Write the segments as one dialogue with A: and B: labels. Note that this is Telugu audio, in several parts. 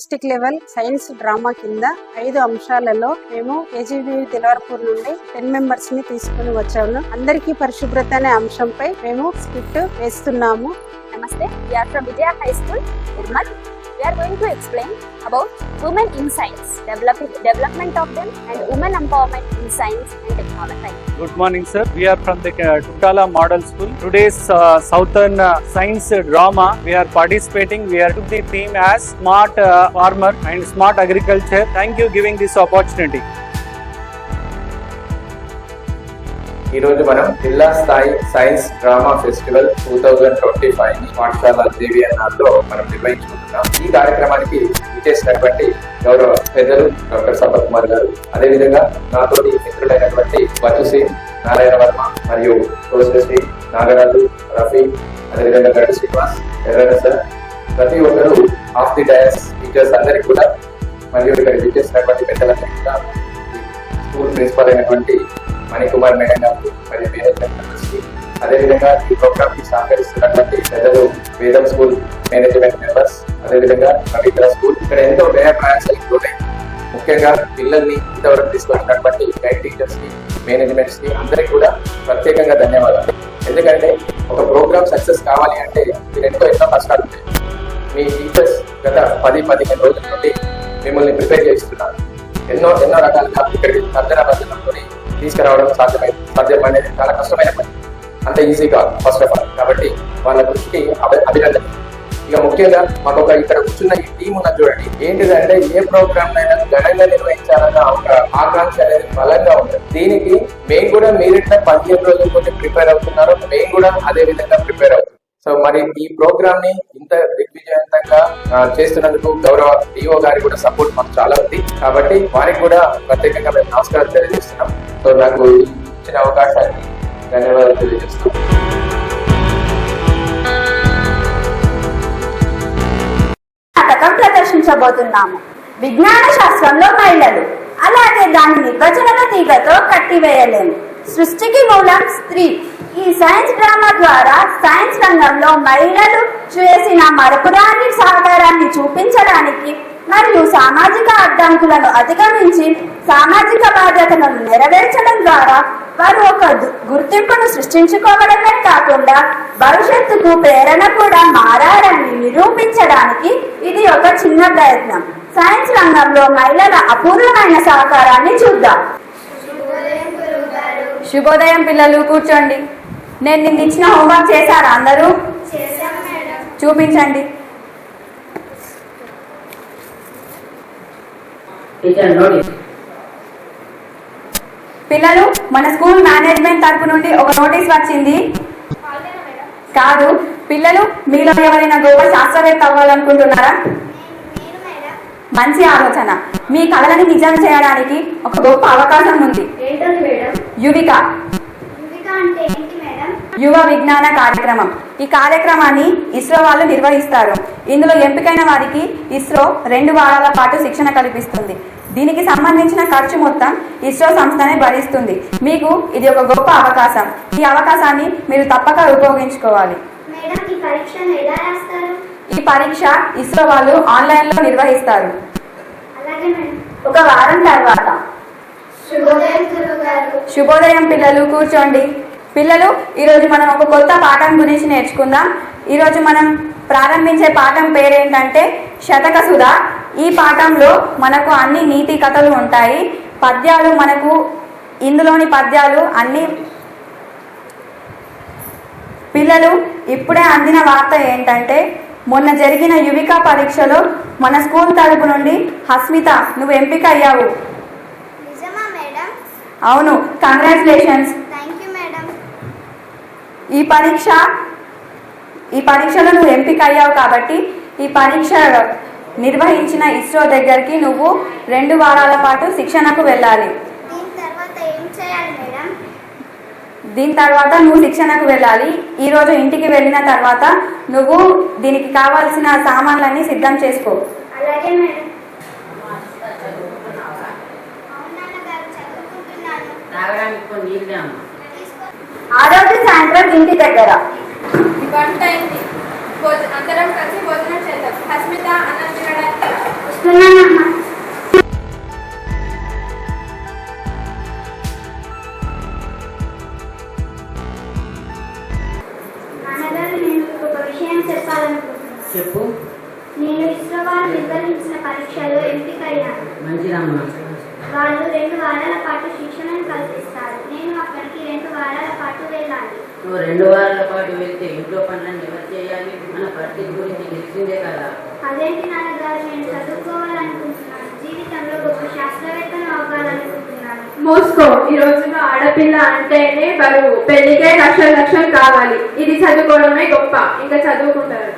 A: డిస్టిక్ లెవెల్ సైన్స్ డ్రామా కింద 5 అంశాలలో మేము కేజీబీ తెలవరపూర్ నుండి 10 మెంబర్స్ ని తీసుకుని వచ్చాము. అందరికీ పరిశుభ్రత అనే అంశంపై మేము స్కిట్ వేస్తున్నాము.
B: Namaste, we are from Vidya High School, Irmal. We are going to explain about women in science, development of them and women empowerment in science and technology.
C: Good morning, sir. We are from the Tutala Model School. Today's Southern Science Drama, we are participating. We are took the theme as Smart Farmer and Smart Agriculture. Thank you giving this opportunity.
D: ఈ రోజు మనం జిల్లా స్థాయి సైన్స్ డ్రామా ఫెస్టివల్ 2025 పాఠశాల JVNR లో మనం నిర్వహించుకుంటున్నాం. ఈ కార్యక్రమానికి విచ్చేసినటువంటి గౌరవ పెద్దలు డాక్టర్ సంపత్ కుమార్ గారు, అదేవిధంగా నాతోటి మిత్రులైనటువంటి బచ్చుసి నారాయణ వర్మ మరియు కోశ్రీ నాగరాజు, రఫీ, అదేవిధంగా గడ్డు శ్రీనివాస్, ఎర్రన్న సార్, ప్రతి ఒక్కరు ఆఫ్ ది డయాస్ టీచర్స్ అందరికీ కూడా మరియు ఇక్కడ విచ్చేసినటువంటి పెద్దలందరికీ కూడా స్కూల్ ప్రిన్సిపల్ అయినటువంటి మణికుమార్ మేడం గారు మరియు మేనేజ్మెంట్, అదేవిధంగా ఈ ప్రోగ్రామ్ కి సహకరిస్తున్నటువంటి పెద్దలు వేదం స్కూల్ మేనేజ్మెంట్ మెంబర్స్, అదేవిధంగా పవిత్ర స్కూల్, ఇక్కడ ఎంతో వ్యయ ప్రయాసాలు ఇంక్లూడ్ ముఖ్యంగా పిల్లల్ని ఇంతవరకు తీసుకొచ్చినటువంటి గైడ్ టీచర్స్ కి, మేనేజ్మెంట్స్ కి అందరికీ కూడా ప్రత్యేకంగా ధన్యవాదాలు. ఎందుకంటే ఒక ప్రోగ్రామ్ సక్సెస్ కావాలి అంటే మీరు ఎన్నో కష్టాలు ఉంటాయి. మీ టీచర్స్ గత 10-15 రోజుల నుండి మిమ్మల్ని ప్రిపేర్ చేస్తున్నారు. ఎన్నో రకాలుగా ఇక్కడికి భద్రంతో తీసుకురావడం సాధ్యం అనేది చాలా కష్టమైన పని, అంత ఈజీ కాదు ఫస్ట్ ఆఫ్ ఆల్. కాబట్టి వాళ్ళ దృష్టికి అభినందన. ఇక ముఖ్యంగా మాకు ఇక్కడ కూర్చున్న ఈ టీం ఉన్నది చూడండి, ఏంటిదంటే ఏ ప్రోగ్రామ్ అయినా ఘనంగా నిర్వహించాలన్న ఒక ఆకాంక్ష అనేది బలంగా ఉంటుంది. దీనికి మేము కూడా మీరెట్లా 15 రోజుల నుండి ప్రిపేర్ అవుతున్నారో మేము కూడా అదే విధంగా ప్రిపేర్ అవుతున్నాం. సో మరి ఈ ప్రోగ్రామ్ ని ఇంత దిగ్విజయవంతంగా చేస్తున్నందుకు గౌరవ డిఓ గారి కూడా సపోర్ట్ మాకు చాలా ఉంది. కాబట్టి వారికి కూడా ప్రత్యేకంగా మేము నమస్కారం తెలియజేస్తున్నాం. సో నాకు ఇచ్చిన అవకాశానికి ధన్యవాదాలు తెలియజేస్తున్నాం.
E: నాటకం ప్రదర్శించబోతున్నాము. విజ్ఞాన శాస్త్రంలో మహిళలు, అలాగే దాని నిర్వచనల తీగతో కట్టివేయలేము. సృష్టికి మూలం స్త్రీ. ఈ సైన్స్ డ్రామా ద్వారా సైన్స్ రంగంలో మహిళలు చేసిన మరపురాని సహకారాన్ని చూపించడానికి మరియు సామాజిక అడ్డంకులను అధిగమించి సామాజిక బాధ్యతలను నెరవేర్చడం ద్వారా వారు ఒక గుర్తింపును సృష్టించుకోవడమే కాకుండా భవిష్యత్తుకు ప్రేరణ కూడా మారారని నిరూపించడానికి ఇది ఒక చిన్న ప్రయత్నం. సైన్స్ రంగంలో మహిళల అపూర్వమైన సహకారాన్ని చూద్దాం.
F: శుభోదయం పిల్లలు, కూర్చోండి. నేను నిన్న ఇచ్చిన హోంవర్క్ చేశారా అందరూ? చూపించండి. పిల్లలు, మన స్కూల్ మేనేజ్మెంట్ తరపు నుండి ఒక నోటీస్ వచ్చింది. కాదు పిల్లలు, మీలో ఎవరైనా గొప్ప శాస్త్రవేత్త అవ్వాలనుకుంటున్నారా? మంచి ఆలోచన. మీ కళలని నిజం చేయడానికి ఒక గొప్ప అవకాశం ఉంది. యువిక, యువ విజ్ఞాన కార్యక్రమం. ఈ కార్యక్రమాన్ని ఇస్రో వాళ్ళు నిర్వహిస్తారు. ఇందులో ఎంపికైన వారికి ఇస్రో 2 వారాల పాటు శిక్షణ కల్పిస్తుంది. దీనికి సంబంధించిన ఖర్చు మొత్తం ఇస్రో సంస్థనే భరిస్తుంది. మీకు ఇది ఒక గొప్ప అవకాశం. ఈ అవకాశాన్ని మీరు తప్పక ఉపయోగించుకోవాలి. ఈ పరీక్ష ఇస్రో వాళ్ళు ఆన్లైన్ లో నిర్వహిస్తారు.
E: ఒక వారం తర్వాత.
F: శుభోదయం పిల్లలు, కూర్చోండి. పిల్లలు, ఈరోజు మనం ఒక కొత్త పాఠం గురించి నేర్చుకుందాం. ఈరోజు మనం ప్రారంభించే పాఠం పేరేంటంటే శతక సుధ. ఈ పాఠంలో మనకు అన్ని నీతి కథలు ఉంటాయి. పద్యాలు మనకు ఇందులోని పద్యాలు అన్ని. పిల్లలు, ఇప్పుడే అందిన వార్త ఏంటంటే మొన్న జరిగిన యువిక పరీక్షలో మన స్కూల్ తరపు నుండి హస్మిత నువ్వు ఎంపిక అయ్యావు. అవును, కంగ్రాచులేషన్స్. ఈ పరీక్షలో నువ్వు ఎంపిక అయ్యావు కాబట్టి ఈ పరీక్ష నిర్వహించిన ఇస్రో దగ్గరికి నువ్వు 2 వారాల పాటు శిక్షణకు వెళ్ళాలి. దీని తర్వాత నువ్వు శిక్షణకు వెళ్ళాలి. ఈరోజు ఇంటికి వెళ్ళిన తర్వాత నువ్వు దీనికి కావాల్సిన సామాన్లన్నీ సిద్ధం చేసుకో.
E: ఆ రోజు సాయంత్రం ఇంటి దగ్గర
G: వంట అయింది. అందరం కలిసి భోజనం చేద్దాం. హస్మిత అన్నం తినడానికి
E: వస్తున్నానమ్మా. నాన్నగారు, నేను ఒక విషయం చెప్పాలనుకుంటున్నాను.
G: చెప్పు.
E: నేను ఇస్రో వారు నిర్వహించిన పరీక్షలో ఎంపికయ్యాను.
G: మంచిదమ్మా.
E: వాళ్ళు 2 వారాల పాటు శిక్షణను కల్పిస్తారు. నేను అక్కడికి 2 వారాల పాటు వెళ్ళాలి.
G: నువ్వు 2 వారాల పాటు వెళ్తే ఇంట్లో పనులను ఎవరు చేయాలి? మన పరిస్థితి గురించి తెలిసిందే కదా.
E: అదేంటి నాన్నగారు, నేను చదువుకోవాలనుకుంటున్నాను. జీవితంలో గొప్ప శాస్త్రవేత్తను అవ్వాలనుకుంటున్నాను.
H: మోస్కో, ఈ రోజున ఆడపిల్ల అంటేనే బరువు. పెళ్లికే లక్షలు కావాలి. ఇది చదువుకోవడమే గొప్ప. ఇంకా చదువుకుంటారు.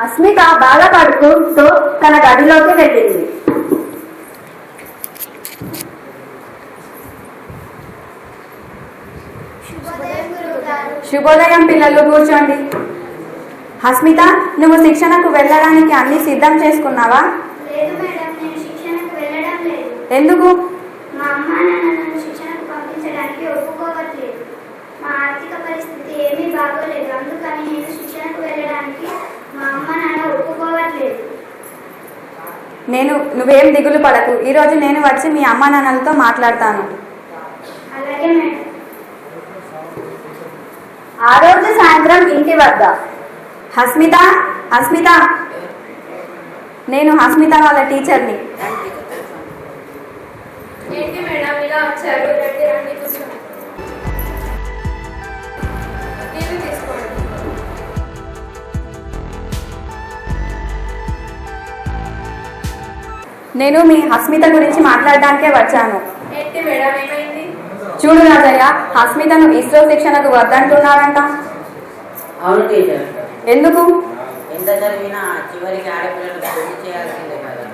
E: అస్మిత బాధపడుతూ తన గదిలోకి వెళ్ళింది.
F: శుభోదయం పిల్లలు, కూర్చోండి. హస్మిత, నువ్వు శిక్షణకు వెళ్ళడానికి అన్ని సిద్ధం చేసుకున్నావా?
E: లేదు మేడం, నేను శిక్షణకు వెళ్ళడం లేదు.
F: ఎందుకు?
E: మా అమ్మ నాన్న నన్ను శిక్షణకు పంపించడానికి ఒప్పుకోవట్లేదు. మా ఆర్థిక పరిస్థితి ఏమీ బాగోలేదు. అందుకని నేను శిక్షణకు వెళ్ళడానికి మా అమ్మ నాన్న ఒప్పుకోవట్లేదు.
F: నువ్వేం దిగులు పడకు. ఈరోజు నేను వచ్చి మీ అమ్మా నాన్నలతో మాట్లాడతాను.
E: అలాగే మేడం. ఆ రోజు సాయంత్రం ఇంటి వద్ద
F: హస్మిత, నేను హస్మిత వాళ్ళ టీచర్ని.
H: ఏంటి మేడం ఇలా వచ్చారు? రండి రండి, కూర్చోండి. నీళ్ళు తీసుకోండి.
F: నేను మీ హస్మిత గురించి మాట్లాడడానికే వచ్చాను.
H: ఏంటి మేడం, ఏమైంది?
F: చూడు రాజయ్య, హస్మితను ఇస్రో శిక్షణకు వద్దంటున్నారంట.
G: అవును టీచర్.
F: ఎందుకు?
G: ఎంత చదివినా చివరికి ఆడపిల్లలు పెళ్లి చేయాల్సిందే కదా.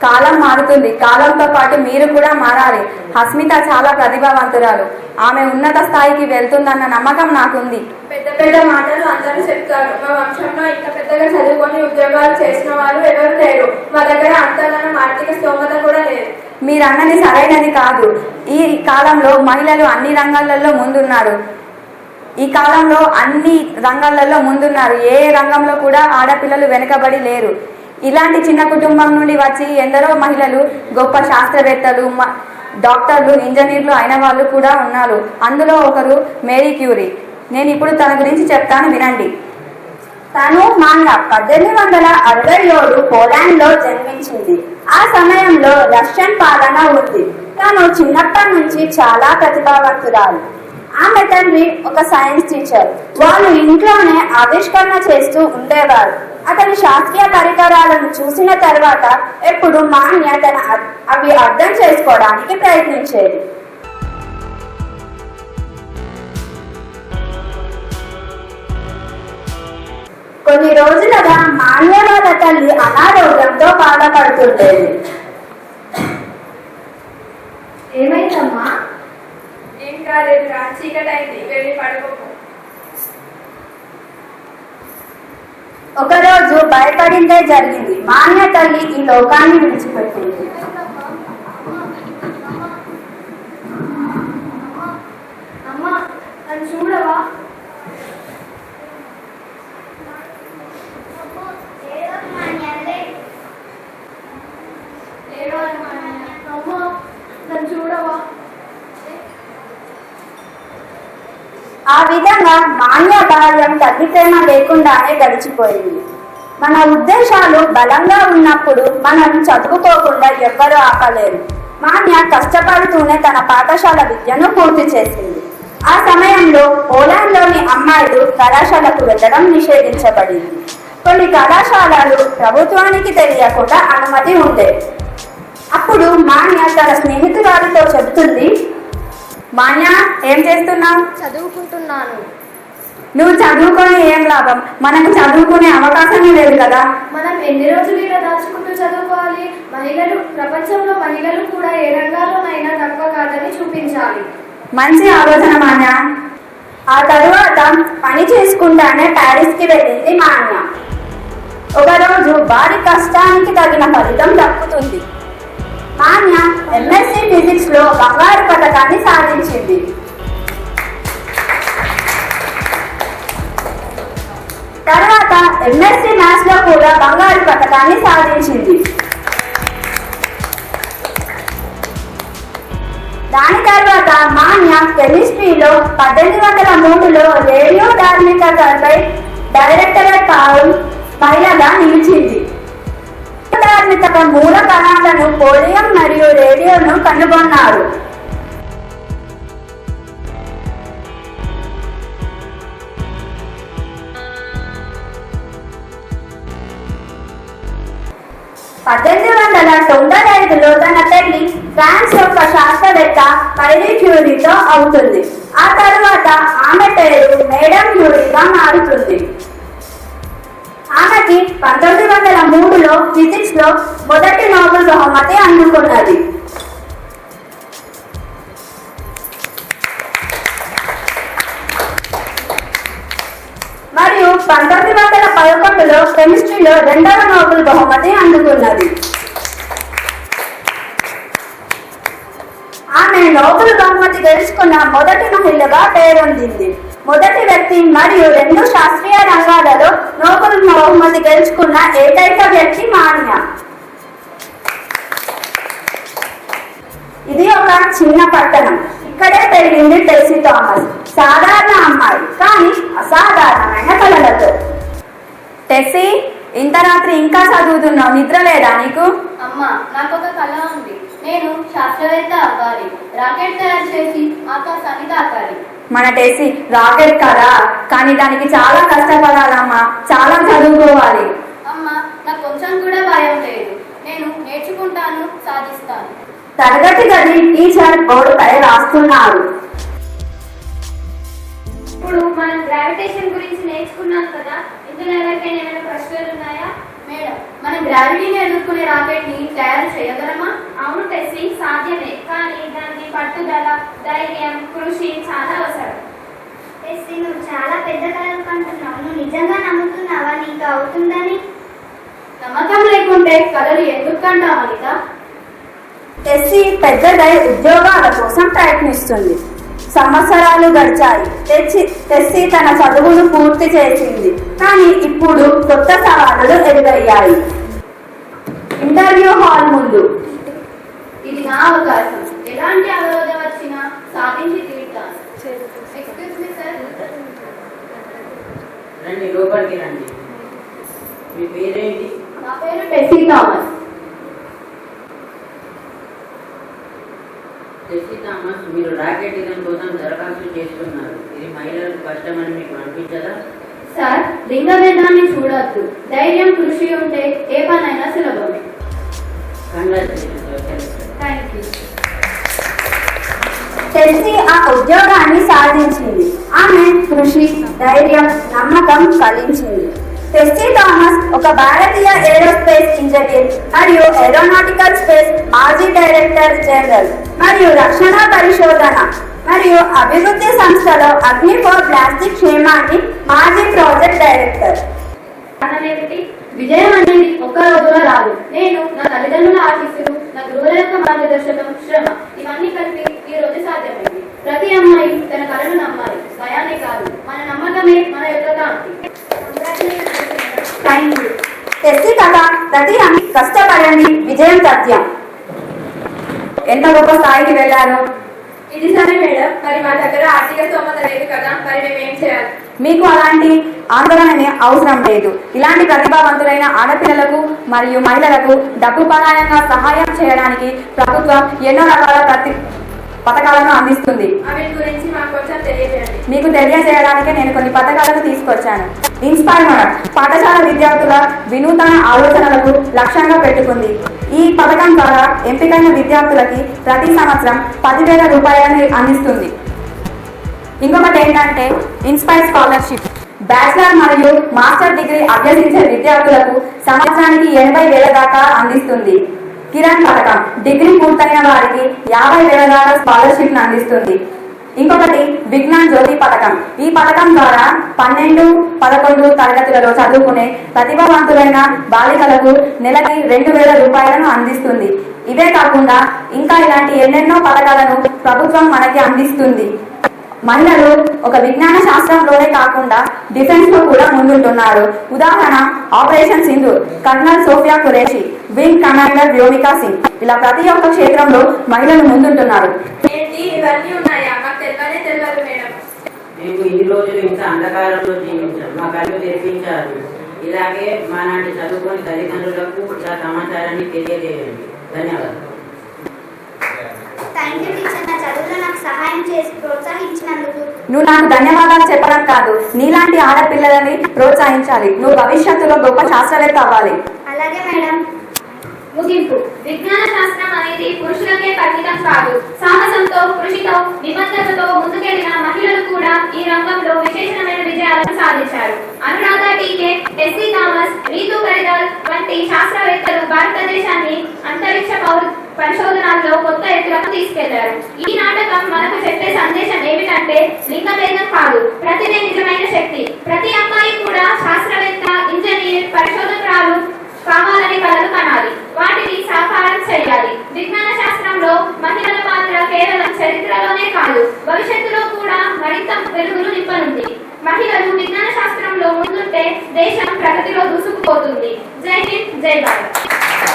F: కాలం మారుతుంది. కాలంతో పాటు మీరు కూడా మారాలి. హస్మిత చాలా ప్రతిభావంతురాలు. ఆమె ఉన్నత స్థాయికి వెళ్తుందన్న నమ్మకం నాకుంది.
H: పెద్ద పెద్ద మాటలు అందరూ చెప్తారు. మా వంశంలో ఇంత పెద్దగా చదువుకొని ఉద్యోగాలు చేసిన వాళ్ళు ఎవరు లేరు. మా దగ్గర అంతగానం ఆర్థిక స్తోమత కూడా లేదు.
F: మీరన్నది సరైనది కాదు. ఈ కాలంలో మహిళలు అన్ని రంగాలలో ముందున్నారు. ఏ రంగంలో కూడా ఆడపిల్లలు వెనుకబడి లేరు. ఇలాంటి చిన్న కుటుంబం నుండి వచ్చి ఎందరో మహిళలు గొప్ప శాస్త్రవేత్తలు, డాక్టర్లు, ఇంజనీర్లు అయిన వాళ్ళు కూడా ఉన్నారు. అందులో ఒకరు మేరీ క్యూరీ. నేను ఇప్పుడు తన గురించి చెప్తాను, వినండి.
E: తను మాన్య 1867 పోలాండ్ లో జన్మించింది. ఆ సమయంలో రష్యన్ పాలన ఉంది. తను చిన్నప్పటి నుంచి చాలా ప్రతిభావంతురాలు. ఆమె తండ్రి ఒక సైన్స్ టీచర్. వాళ్ళు ఇంట్లోనే ఆవిష్కరణ చేస్తూ ఉండేవారు. అతని శాస్త్రీయ పరికరాలను చూసిన తర్వాత ఎప్పుడు మాన్య అవి అర్థం చేసుకోవడానికి ప్రయత్నించేది. కొన్ని రోజులుగా మాన్య వాళ్ళ తల్లి అనారోగ్యంతో బాధపడుతుండేది. ఏమైందమ్మా?
H: ఏం కాలేదు రా, చీకటైంది, వెళ్ళి పడుకోకు.
E: ఒకరోజు భయపడిందే జరిగింది. మాన్య తల్లి ఈ లోకాన్ని విడిచిపెట్టింది.
H: అమ్మా, నన్ను చూడవా? అమ్మా, నన్ను చూడవా?
E: ఆ విధంగా మాన్య బాల్యం తల్లి ప్రేమ లేకుండానే గడిచిపోయింది. మన ఉద్దేశాలు బలంగా ఉన్నప్పుడు మనం చదువుకోకుండా ఎవ్వరూ ఆపలేరు. మాన్య కష్టపడుతూనే తన పాఠశాల విద్యను పూర్తి చేసింది. ఆ సమయంలో పోలాండ్లోని అమ్మాయిలు కళాశాలకు వెళ్ళడం నిషేధించబడింది. కొన్ని కళాశాలలు ప్రభుత్వానికి తెలియకుండా అనుమతి ఉండేది. అప్పుడు మాన్య తన స్నేహితురాలితో చెబుతుంది,
F: మాన్య, ఏం చేస్తున్నావు?
H: చదువుకుంటున్నాను.
F: నువ్వు చదువుకొని ఏం లాభం? మనకు చదువుకునే అవకాశమే లేదు కదా.
H: మనం ఎన్ని రోజులు ఇలా దాచుకుంటూ చదువుకోవాలి? ప్రపంచంలో మహిళలు కూడా ఏ రంగాల్లోనైనా తక్కువ కాదని చూపించాలి.
F: మంచి ఆలోచన మాన్య.
E: ఆ తరువాత పని చేసుకుంటానే ప్యారిస్ కి వెళ్ళింది మాన్య. ఒకరోజు వారి కష్టానికి తగిన ఫలితం దక్కుతుంది. మాన్య ఎంఎస్సీ ఫిజిక్స్ లో బంగారు పథకాన్ని సాధించింది. తర్వాత ఎంఎస్సీ మ్యాథ్స్ లో కూడా బంగారు పథకాన్ని సాధించింది. దాని తర్వాత మాన్య కెమిస్ట్రీలో 1803లో రేడియో ధార్మికతపై డైరెక్టరేట్ మహిళగా నిలిచింది. ధార్మికత మూల కణాలను పోలియం మరియు రేడియోను కనుగొన్నారు. లో తన పెళ్లి ఫ్రాన్స్ యొక్క శాస్త్రవేత్త మైరీ క్యూరీతో అవుతుంది. ఆ తర్వాత ఆమె పేరు మేడం క్యూరీగా మారుతుంది. ఆమెకి 1903లో ఫిజిక్స్ లో మొదటి నోబెల్ బహుమతి అందుకున్నది. మరియు 1911లో కెమిస్ట్రీలో రెండవ నోబెల్ బహుమతి అందుకున్నది. ఆమె నోబెల్ బహుమతి గెలుచుకున్న మొదటి మహిళగా పేరొందింది. మొదటి వ్యక్తి మరియు 2 శాస్త్రీయ రంగాలలో నోబెల్ బహుమతి గెలుచుకున్న ఏకైక వ్యక్తి మాన్య. ఇది ఒక చిన్న పట్టణం. ఇక్కడే పెరిగింది టెస్సీ థామస్. సాధారణ అమ్మాయి కానీ అసాధారణమైన కళలతో.
F: టెస్సీ, ఇంత రాత్రి ఇంకా చదువుతున్నావు, నిద్ర లేదా నీకు?
H: అమ్మా, నాకు ఒక కళ ఉంది. నేను శాస్త్రవేత్త అవ్వాలి. రాకెట్ తయారు చేసి ఆకాశాన్ని తాకాలి.
F: మన టెస్సీ రాకెట్ కదా, కానీ దానికి చాలా కష్టపడాలమ్మా, చాలా చదువుకోవాలి.
H: అమ్మా, నాకు కొంచెం కూడా భయం లేదు. నేను నేర్చుకుంటాను, సాధిస్తాను.
E: తరగతి గది టీచర్ బోర్డుపై రాస్తున్నారు.
H: ఇప్పుడు మనం గ్రావిటేషన్ గురించి నేర్చుకున్నాం కదా, ఇందులో ఎవరికైనా ఏమైనా ప్రశ్నలు ఉన్నాయా? మేడం, మనం గ్రావిటీని ఎదుర్కొనే రాకెట్ ని తయారు చేయగలమా? అవును టెస్సీ, సాధ్యమే. కానీ దానికి పట్టుదల, ధైర్యం, కృషి చాలా అవసరం. టెస్సీ, నువ్వు చాలా పెద్ద కలలు కంటున్నావు. నువ్వు నిజంగా నమ్ముతున్నావా నీకు అవుతుందని? నమ్మకం లేకుంటే కలలు ఎందుకు కంటావు అనిత?
E: టెస్సీ పెద్దదై ఉద్యోగాల కోసం ప్రయత్నిస్తుంది. సంవత్సరాలు గడిచాయి. టెస్సీ తన చదువును పూర్తి చేసింది. కానీ ఇప్పుడు కొత్త సవాళ్లు ఎదురయ్యాయి. ఇంటర్వ్యూ హాల్ ముందు
H: ఇది నా అవకాశం. ఎలాంటి అవరోధం వచ్చినా సాధించి తీరుతాను. Excuse me sir.
G: రండి, లోపలికి రండి. మీ పేరేంటి?
H: నా పేరు టెస్సీ థామస్.
G: టెస్సీ థామస్, మీరు రాకెట్ డిజైన్ కోసం దరఖాస్తు చేస్తున్నారు. ఇది మహిళలకు కష్టమని మీకు అనిపించదా?
H: సార్, లింగ భేదాన్ని చూడొద్దు. ధైర్యం, కృషి ఉంటే ఏ పనైనా సులభమే. Thank you.
E: టెస్సీ ఆ ఉద్యోగాన్ని సాధించింది. ఆమె కృషి, ధైర్యం, నమ్మకం కలిగించింది. టెస్సీ థామస్ ఒక భారతీయ ఏరోస్పేస్ ఇంజనీర్ మరియు ఏరోనాటికల్ స్పేస్ మాజీ డైరెక్టర్ జనరల్ మరియు రక్షణ పరిశోధన మరియు అభివృద్ధి సంస్థలో అగ్ని ఫోర్ ప్లాస్టిక్ క్షేమాన్ని మాజీ ప్రాజెక్ట్ డైరెక్టర్.
H: ఏమిటి? విజయం అనేది ఒక్క రోజులో రాదు. నేను నా తల్లిదండ్రుల ఆశీస్సులు, నా గురువుల యొక్క మార్గదర్శకం, శ్రమ ఇవన్నీ కలిపి ఈ రోజు సాధ్యమైంది. ప్రతి అమ్మాయి తన కళను నమ్మాలి, భయాన్ని కాదు. మన నమ్మకమే మన యొక్క కాంతి.
E: టెస్సీ కథ ప్రతి అమ్మాయి కష్టపడండి, విజయం సత్యం.
F: ఎంత గొప్ప స్థాయికి వెళ్ళారు.
H: ఇది సరే మేడం, మరి మా దగ్గర ఆర్థిక స్తోమత లేదు కదా, మరి మేమేం చేయాలి?
F: మీకు అలాంటి ఆందోళన అవసరం లేదు. ఇలాంటి ప్రతిభావంతులైన ఆడపిల్లలకు మరియు మహిళలకు డబ్బు పరాయంగా సహాయం చేయడానికి ప్రభుత్వం ఎన్నో రకాల పథకాలను అందిస్తుంది.
H: వీటి గురించి మాకు కొంచెం తెలియజేయండి.
F: మీకు తెలియజేయడానికే నేను కొన్ని పథకాలను తీసుకొచ్చాను. ఇన్స్పైర్ మోడల్ పాఠశాల విద్యార్థుల వినూతన ఆలోచనలకు లక్ష్యంగా పెట్టుకుంది. ఈ పథకం ద్వారా ఎంపికైన విద్యార్థులకి ప్రతి సంవత్సరం 10,000 రూపాయలను అందిస్తుంది. ఇంకొకటి ఏంటంటే ఇన్స్పైర్ స్కాలర్షిప్. బ్యాచిలర్ మరియు మాస్టర్ డిగ్రీ అభ్యసించే విద్యార్థులకు సంవత్సరానికి 80,000 దాకా అందిస్తుంది. కిరణ్ పథకం డిగ్రీ పూర్తయిన వారికి 50,000 దాకా స్కాలర్షిప్ అందిస్తుంది. ఇంకొకటి విజ్ఞాన్ జ్యోతి పథకం. ఈ పథకం ద్వారా 12, 11 తరగతులలో చదువుకునే ప్రతిభావంతులైన బాలికలకు నెలకి 2,000 రూపాయలను అందిస్తుంది. ఇవే కాకుండా ఇంకా ఇలాంటి ఎన్నెన్నో పథకాలను ప్రభుత్వం మనకి అందిస్తుంది. మహిళలు ఒక విజ్ఞాన శాస్త్రంలోనే కాకుండా డిఫెన్స్ లో కూడా ముందుంటున్నారు. ఉదాహరణ operation Sindoor, colonel Sofiya Qureshi, wing commander Vyomika Singh. ఇలా ప్రతి ఒక్క క్షేత్రంలో మహిళలు ముందుంటున్నారు.
H: ఇవన్నీ ఉన్నాయా? మాకు తెలియదు మేడం.
G: మేము ఇన్ని రోజులు ఇంత అంధకారంలో జీవించాం, మా కళ్ళు తెప్పించారు. ఇలాగే మా నాటి చదువుకొని తల్లిదండ్రులకు ఇలా సమాచారాన్ని తెలియజేయండి. ధన్యవాదాలు.
H: థ్యాంక్ యూ టీచర్, నా చదువులో నాకు సహాయం చేసి ప్రోత్సహించినందుకు.
F: నువ్వు నాకు ధన్యవాదాలు చెప్పడం కాదు, నీలాంటి ఆడపిల్లలని ప్రోత్సహించాలి. నువ్వు భవిష్యత్తులో గొప్ప శాస్త్రవేత్త అవ్వాలి.
H: అలాగే మేడం. ముగింపు. విజ్ఞాన శాస్త్రం అనేది పురుషులకే పరిమితం కాదు. సాహసంతో, కృషితో, నిబద్ధతతో ముందుకెళ్లిన మహిళలు కూడా ఈ రంగంలో విశేషమైన విజయాలను సాధించారు. అనురాధ టీకే, ఎస్సీ థామస్, రీతూ గరిదాల్ వంటి శాస్త్రవేత్తలు భారతదేశాన్ని అంతరిక్ష పరిశోధనల్లో కొత్త ఎత్తులకు తీసుకెళ్లారు. ఈ నాటకం మనకు చెప్పే సందేశం ఏమిటంటే లింగభేదం కాదు, ప్రతిదే నిజమైన శక్తి. ప్రతి అమ్మాయి కూడా శాస్త్రవేత్త, ఇంజనీర్, పరిశోధకురాలు కావాలని కలలు కనాలి, వాటిని సాకారం చేయాలి. విజ్ఞాన శాస్త్రంలో మహిళల పాత్ర కేవలం చరిత్రలోనే కాదు, భవిష్యత్తులో కూడా మరింత వెలుగులు నింపనుంది. మహిళలు విజ్ఞాన శాస్త్రంలో ముందుంటే దేశం ప్రగతిలో దూసుకుపోతుంది. జై హింద్, జై భారత్.